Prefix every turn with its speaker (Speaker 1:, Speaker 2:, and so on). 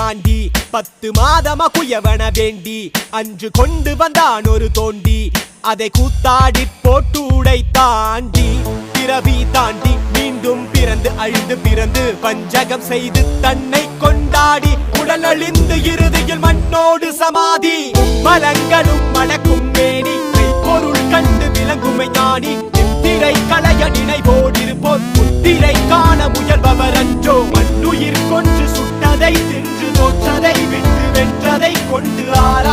Speaker 1: தாண்டி 10 மாதமா குயவன வேண்டி அன்று கொண்டு வந்தான் ஒரு தோண்டி அதை கூத்தாடி போட்டு உடை தாண்டி பிறவி தாண்டி மீண்டும் பிறந்து அழுது பிறந்து பஞ்சகம் செய்து தன்னை கொண்டாடி உடல் அழிந்து இறுதியில் மண்ணோடு சமாதி மலங்களும் மணக்கும் மேனி பொருள் கண்டு விளங்குமை ஞானி திரை களைய நினைவோடிருப்போர் முத்திரை காண முயல்பவர் அன்றோ மண்ணுயிர் கொன்று சுட்டதை தின்று தோற்றதை விட்டு வென்றதை கொண்டு ஆற